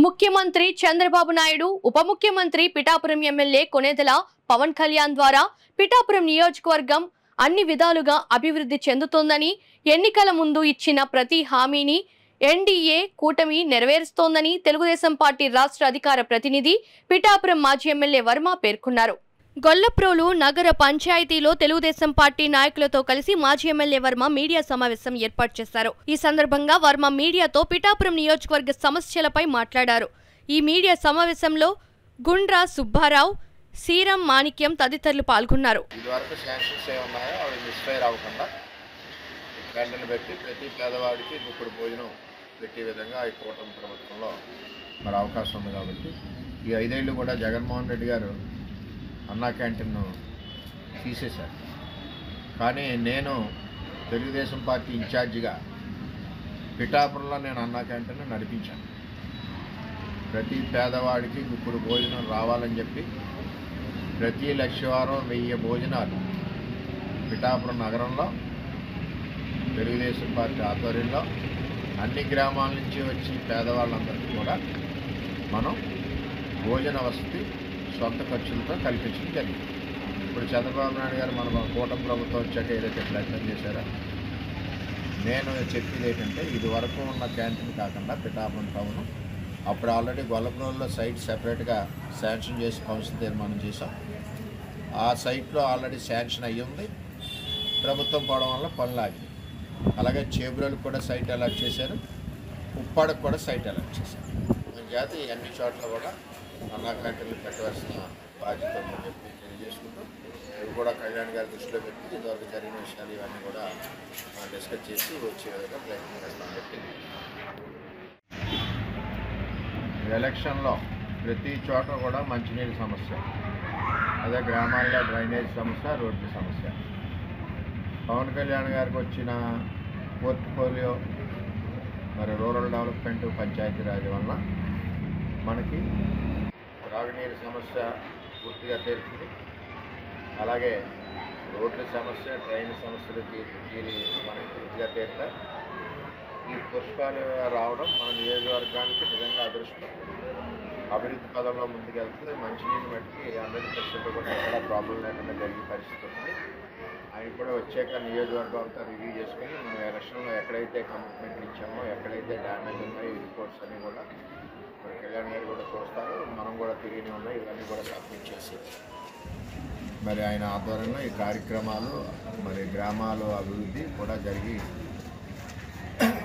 ముఖ్యమంత్రి చంద్రబాబు నాయుడు, ఉప ముఖ్యమంత్రి పిఠాపురం ఎమ్మెల్యే కొనేదెల పవన్ కళ్యాణ్ ద్వారా పిఠాపురం నియోజకవర్గం అన్ని విధాలుగా అభివృద్ధి చెందుతోందని, ఎన్నికల ముందు ఇచ్చిన ప్రతి హామీని ఎన్డీఏ కూటమి నెరవేరుస్తోందని తెలుగుదేశం పార్టీ రాష్ట్ర అధికార ప్రతినిధి పిఠాపురం మాజీ ఎమ్మెల్యే వర్మ పేర్కొన్నారు. గొల్లప్రోలు నగర పంచాయతీలో తెలుగుదేశం పార్టీ నాయకులతో కలిసి మాజీ ఎమ్మెల్యే వర్మ మీడియా సమావేశం ఏర్పాటు చేశారు. ఈ సందర్భంగా వర్మ మీడియాతో పిఠాపురం నియోజకవర్గ సమస్యలపై మాట్లాడారు. ఈ మీడియా సమావేశంలో గుండ్రా సుబ్బారావు, సీరం మాణిక్యం తదితరులు పాల్గొన్నారు. ప్రతి పేదవాడికి ఇప్పుడు భోజనం పెట్టే విధంగా ఈ కూటమి ప్రభుత్వంలో మరి అవకాశం ఉంది. కాబట్టి ఈ 5 ఏళ్ళు కూడా జగన్మోహన్ రెడ్డి గారు అన్నా క్యాంటీన్ను తీసేశారు. కానీ నేను తెలుగుదేశం పార్టీ ఇన్ఛార్జిగా పిఠాపురంలో నేను అన్నా క్యాంటీన్ను నడిపించాను. ప్రతి పేదవాడికి ఇప్పుడు భోజనం రావాలని చెప్పి ప్రతి లక్షవారం 1000 భోజనాలు పిఠాపురం నగరంలో తెలుగుదేశం పార్టీ ఆధ్వర్యంలో అన్ని గ్రామాల నుంచి వచ్చి పేదవాళ్ళందరికీ కూడా మనం భోజన వసతి సొంత ఖర్చులతో కల్పించడం జరిగింది. ఇప్పుడు చంద్రబాబు నాయుడు గారు మన కూటమి ప్రభుత్వం వచ్చాక ఏదైతే ప్రయత్నం చేశారో నేను చెప్పేది ఏంటంటే, ఇది వరకు ఉన్న క్యాంటీన్ కాకుండా పిఠాపురం టౌన్ అప్పుడు ఆల్రెడీ గొల్లప్రోలులో సైట్ సెపరేట్గా శాంక్షన్ చేసి కౌన్సిల్ తీర్మానం చేశాం. ఆ సైట్లో ఆల్రెడీ శాంక్షన్ అయ్యి ఉంది. ప్రభుత్వం పోవడం వల్ల పనులు ఆగింది. అలాగే చేబ్రోలకు కూడా సైట్ అలాట్ చేశారు, ఉప్పాడకు కూడా సైట్ అలాట్ చేశారు. జాతి అన్ని చోట్ల కూడా అన్నా క్యాంటీన్లు పెట్టవలసిన బాధ్యత ఉందని చెప్పి తెలియజేసుకుంటూ ఇవి కూడా కళ్యాణ్ గారి దృష్టిలో పెట్టి ఇదివరకు జరిగిన విషయాలు ఇవన్నీ కూడా డిస్కస్ చేసి వచ్చే విధంగా ప్రయత్నం చేస్తామని చెప్పి ఎలక్షన్లో ప్రతి చోట కూడా మంచినీళ్ళ సమస్య, అదే గ్రామాల్లో డ్రైనేజ్ సమస్య, రోడ్ల సమస్య. పవన్ కళ్యాణ్ గారికి వచ్చిన పోర్ట్ఫోలియో మరి రూరల్ డెవలప్మెంట్, పంచాయతీరాజ్ వల్ల మనకి త్రాగునీరు సమస్య పూర్తిగా తీరుతుంది. అలాగే రోడ్ల సమస్య, ట్రైన్ సమస్యలు మనకి పూర్తిగా తీరుతాయి. ఈ పుష్పాలు రావడం మన నియోజకవర్గానికి నిజంగా అదృష్టం. అభివృద్ధి పదంలో ముందుకెళ్తుంది. మంచినీళ్ళు మట్టికి 100% కూడా ఎక్కడ ప్రాబ్లం లేకుండా జరిగే పరిస్థితి ఉంది. ఆయన కూడా వచ్చాక నియోజకవర్గం అంతా రివ్యూ చేసుకొని మనం ఎలక్షన్లో ఎక్కడైతే కమిట్మెంట్లు ఇచ్చామో, ఎక్కడైతే డ్యామేజ్ ఉన్నాయో ఈ రిపోర్ట్స్ అన్నీ కూడా మరి కళ్యాణ్ గారు కూడా చూస్తారు. మనం కూడా తిరిగి ఉన్నాయి, ఇవన్నీ కూడా సబ్మిట్ చేసి మరి ఆయన ఆధ్వర్యంలో ఈ కార్యక్రమాలు మరి గ్రామాలు అభివృద్ధి కూడా జరిగి